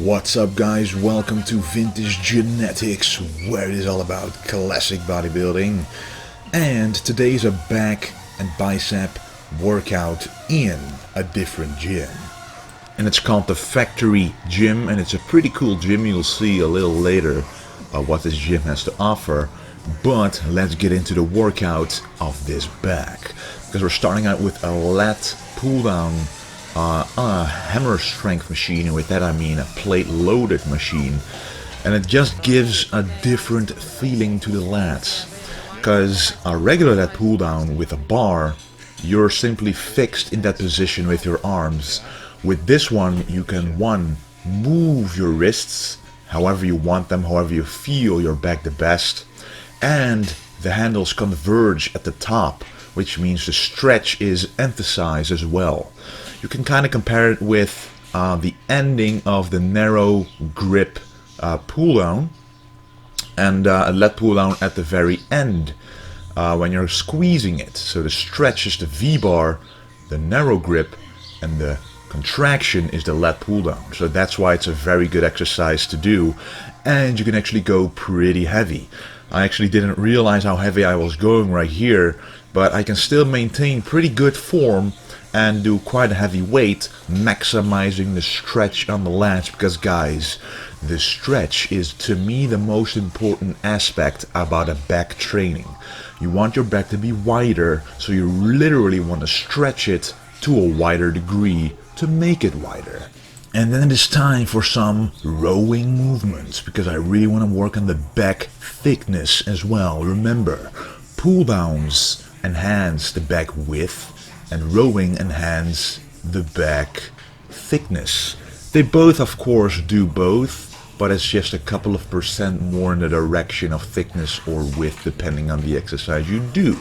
What's up guys, welcome to Vintage Genetics, where it is all about classic bodybuilding. And today's a back and bicep workout in a different gym. And it's called the Factory Gym, and it's a pretty cool gym. You'll see a little later what this gym has to offer. But let's get into the workout of this back, because we're starting out with a lat pull down a hammer strength machine, and with that I mean a plate-loaded machine, and it just gives a different feeling to the lats. Because a regular lat pull down with a bar, you're simply fixed in that position with your arms. With this one, you can move your wrists however you want them, however you feel your back the best, and the handles converge at the top, which means the stretch is emphasized as well. You can kind of compare it with the ending of the narrow grip pull down and a lat pull down at the very end when you're squeezing it. So the stretch is the V-bar, the narrow grip, and the contraction is the lat pull down. So that's why it's a very good exercise to do, and you can actually go pretty heavy. I actually didn't realize how heavy I was going right here, but I can still maintain pretty good form and do quite a heavy weight, maximizing the stretch on the lats, because guys, the stretch is to me the most important aspect about a back training. You want your back to be wider, so you literally want to stretch it to a wider degree to make it wider. And then it's time for some rowing movements, because I really want to work on the back thickness as well. Remember, pull downs enhance the back width, and rowing enhance the back thickness. They both, of course, do both, but it's just a couple of percent more in the direction of thickness or width depending on the exercise you do.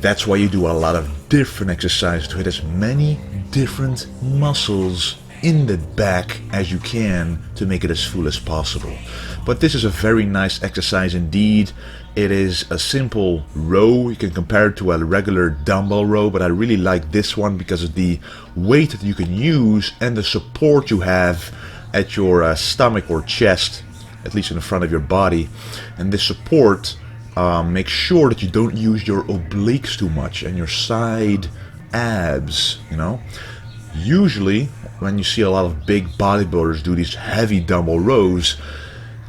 That's why you do a lot of different exercises to hit as many different muscles in the back as you can to make it as full as possible. But this is a very nice exercise indeed. It is a simple row. You can compare it to a regular dumbbell row, but I really like this one because of the weight that you can use and the support you have at your stomach or chest, at least in the front of your body. And this support makes sure that you don't use your obliques too much and your side abs, you know. Usually when you see a lot of big bodybuilders do these heavy dumbbell rows,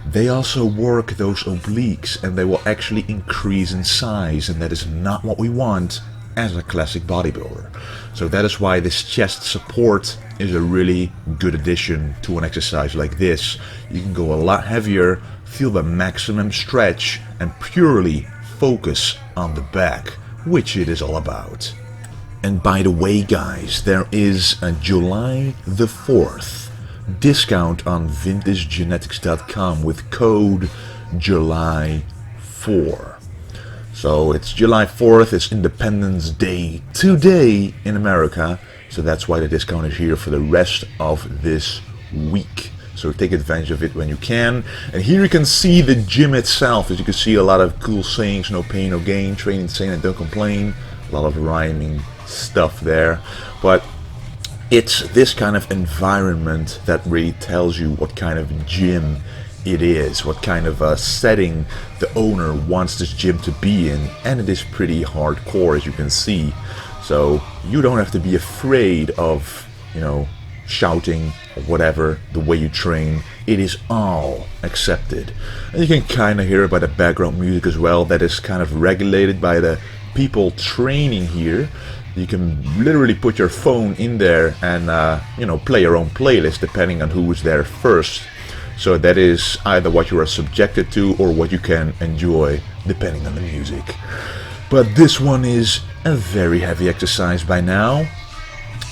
they also work those obliques and they will actually increase in size, and that is not what we want as a classic bodybuilder. So that is why this chest support is a really good addition to an exercise like this. You can go a lot heavier, feel the maximum stretch, and purely focus on the back, which it is all about. And by the way guys, there is a July the 4th discount on vintagegenetics.com with code July4. So it's July 4th, it's Independence Day today in America, so that's why the discount is here for the rest of this week. So take advantage of it when you can. And here you can see the gym itself. As you can see, a lot of cool sayings: no pain, no gain, train insane and don't complain. A lot of rhyming stuff there. But it's this kind of environment that really tells you what kind of gym it is, what kind of a setting the owner wants this gym to be in, and it is pretty hardcore, as you can see. So you don't have to be afraid of, you know, shouting or whatever the way you train. It is all accepted. And you can kind of hear it by the background music as well. That is kind of regulated by the people training here. You can literally put your phone in there and you know, play your own playlist depending on who is there first. So that is either what you are subjected to or what you can enjoy depending on the music. But this one is a very heavy exercise by now.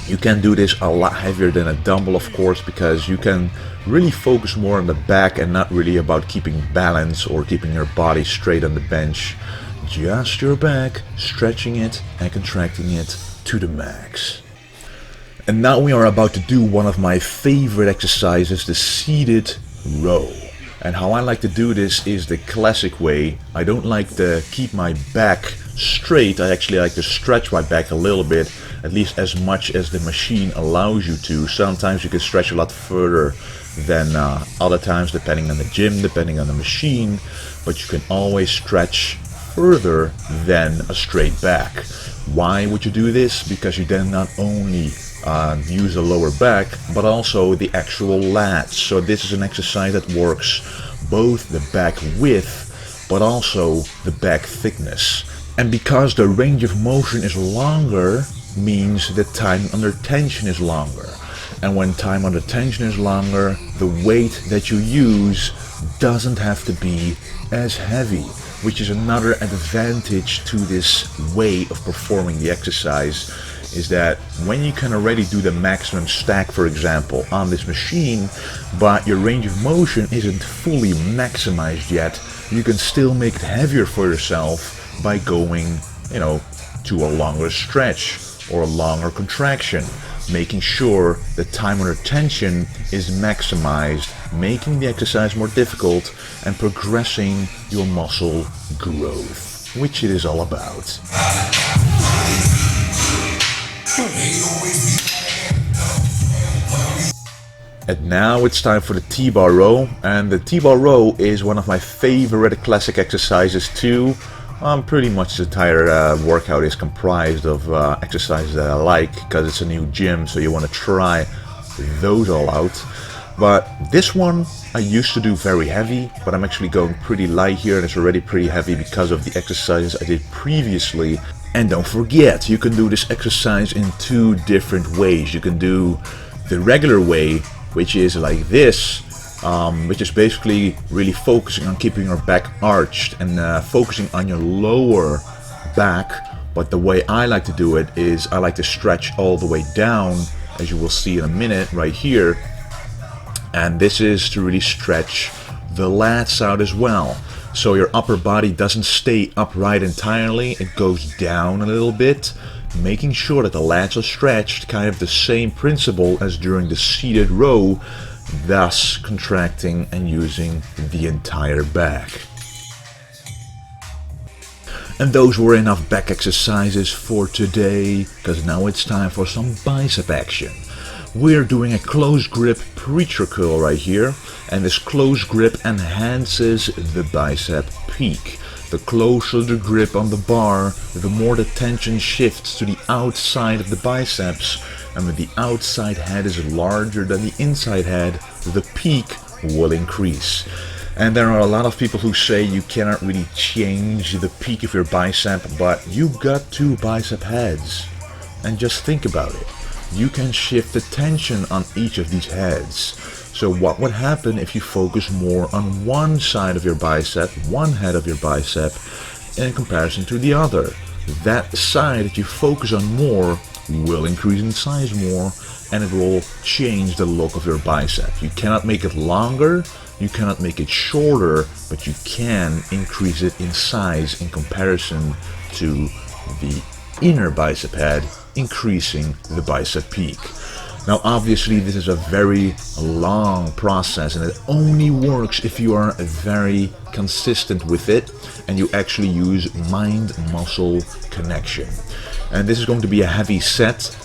You can do this a lot heavier than a dumbbell, of course, because you can really focus more on the back and not really about keeping balance or keeping your body straight on the bench. Just your back, stretching it and contracting it to the max. And now we are about to do one of my favorite exercises, the seated row. And how I like to do this is the classic way. I don't like to keep my back straight, I actually like to stretch my back a little bit, at least as much as the machine allows you to. Sometimes you can stretch a lot further than other times, depending on the gym, depending on the machine, but you can always stretch further than a straight back. Why would you do this? Because you then not only use the lower back, but also the actual lats. So this is an exercise that works both the back width, but also the back thickness. And because the range of motion is longer, means the time under tension is longer. And when time under tension is longer, the weight that you use doesn't have to be as heavy, which is another advantage to this way of performing the exercise, is that when you can already do the maximum stack, for example, on this machine, but your range of motion isn't fully maximized yet, you can still make it heavier for yourself by going, to a longer stretch or a longer contraction, making sure the time under tension is maximized, making the exercise more difficult and progressing your muscle growth, which it is all about. And now it's time for the T-bar row, and the T-bar row is one of my favorite classic exercises too. Pretty much the entire workout is comprised of exercises that I like, because it's a new gym, so you want to try those all out. But this one I used to do very heavy, but I'm actually going pretty light here, and it's already pretty heavy because of the exercises I did previously. And don't forget, you can do this exercise in two different ways. You can do the regular way, which is like this, which is basically really focusing on keeping your back arched and focusing on your lower back. But the way I like to do it is I like to stretch all the way down, as you will see in a minute right here. And this is to really stretch the lats out as well. So your upper body doesn't stay upright entirely, it goes down a little bit, making sure that the lats are stretched, kind of the same principle as during the seated row, thus contracting and using the entire back. And those were enough back exercises for today, because now it's time for some bicep action. We're doing a close grip preacher curl right here, and this close grip enhances the bicep peak. The closer the grip on the bar, the more the tension shifts to the outside of the biceps, and when the outside head is larger than the inside head, the peak will increase. And there are a lot of people who say you cannot really change the peak of your bicep, but you've got two bicep heads. And just think about it. You can shift the tension on each of these heads. So what would happen if you focus more on one side of your bicep, one head of your bicep, in comparison to the other? That side that you focus on more will increase in size more, and it will change the look of your bicep. You cannot make it longer, you cannot make it shorter, but you can increase it in size in comparison to the inner bicep head, increasing the bicep peak. Now obviously this is a very long process, and it only works if you are very consistent with it and you actually use mind-muscle connection. And this is going to be a heavy set,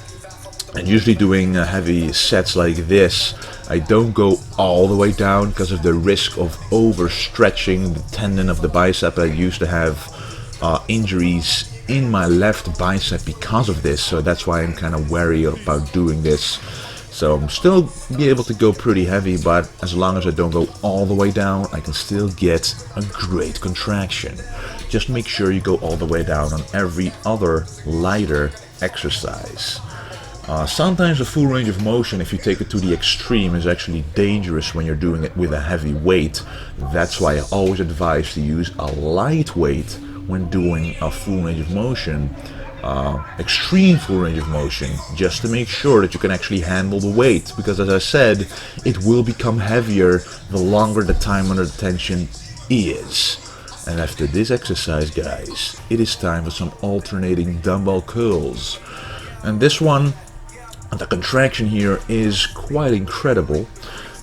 and usually doing heavy sets like this, I don't go all the way down because of the risk of overstretching the tendon of the bicep. I used to have injuries in my left bicep because of this, so that's why I'm kind of wary about doing this. So I'm still be able to go pretty heavy, but as long as I don't go all the way down, I can still get a great contraction. Just make sure you go all the way down on every other lighter exercise. Sometimes a full range of motion, if you take it to the extreme, is actually dangerous when you're doing it with a heavy weight. That's why I always advise to use a light weight when doing a full range of motion, extreme full range of motion, just to make sure that you can actually handle the weight, because as I said, it will become heavier the longer the time under tension is. And after this exercise, guys, it is time for some alternating dumbbell curls. And this one, the contraction here is quite incredible,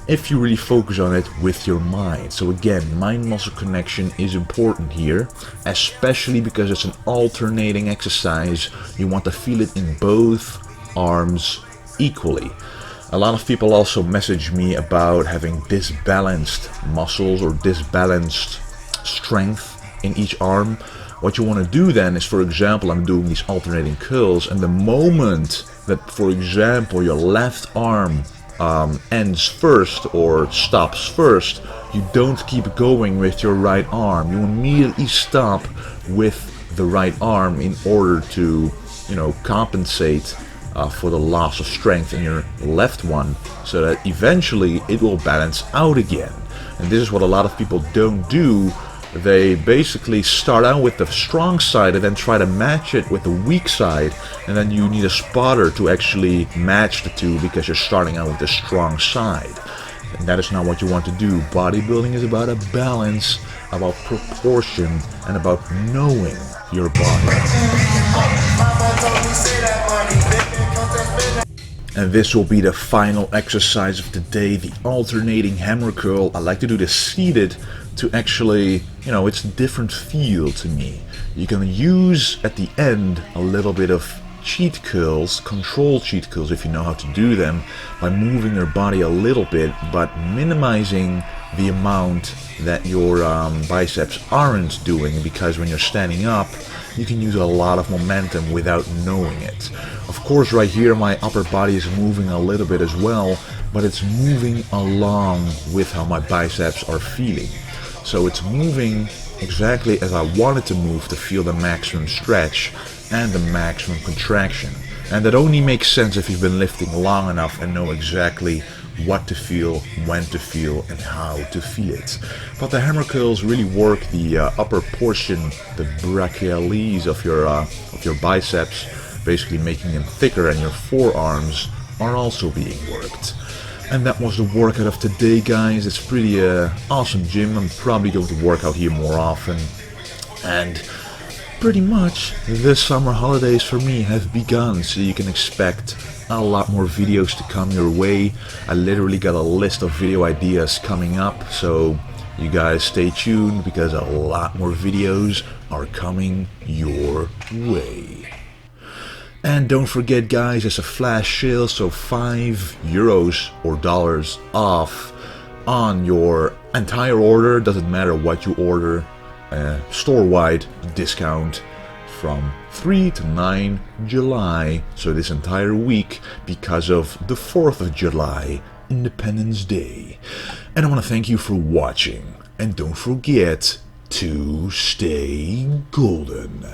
if you really focus on it with your mind. So again, mind-muscle connection is important here, especially because it's an alternating exercise. You want to feel it in both arms equally. A lot of people also message me about having disbalanced muscles or disbalanced strength in each arm. What you want to do then is, for example, I'm doing these alternating curls, and the moment that, for example, your left arm ends first or stops first, you don't keep going with your right arm. You immediately stop with the right arm in order to, compensate for the loss of strength in your left one, so that eventually it will balance out again. And this is what a lot of people don't do. They basically start out with the strong side and then try to match it with the weak side, and then you need a spotter to actually match the two because you're starting out with the strong side. And that is not what you want to do. Bodybuilding is about a balance, about proportion, and about knowing your body. And this will be the final exercise of the day, the alternating hammer curl. I like to do this seated to actually, it's a different feel to me. You can use at the end a little bit of cheat curls, control cheat curls if you know how to do them, by moving your body a little bit, but minimizing the amount that your biceps aren't doing, because when you're standing up, you can use a lot of momentum without knowing it. Of course, right here my upper body is moving a little bit as well, but it's moving along with how my biceps are feeling. So it's moving exactly as I want it to move to feel the maximum stretch and the maximum contraction. And that only makes sense if you've been lifting long enough and know exactly what to feel, when to feel, and how to feel it. But the hammer curls really work the upper portion, the brachialis of your biceps, basically making them thicker, and your forearms are also being worked. And that was the workout of today, guys. It's pretty awesome gym. I'm probably going to work out here more often. And pretty much the summer holidays for me have begun, so you can expect a lot more videos to come your way. I literally got a list of video ideas coming up, so you guys stay tuned because a lot more videos are coming your way. And don't forget, guys, it's a flash sale, so €5 or dollars off on your entire order. Doesn't matter what you order. Store-wide discount from 3 to 9 July, so this entire week, because of the 4th of July, Independence Day. And I want to thank you for watching, and don't forget to stay golden.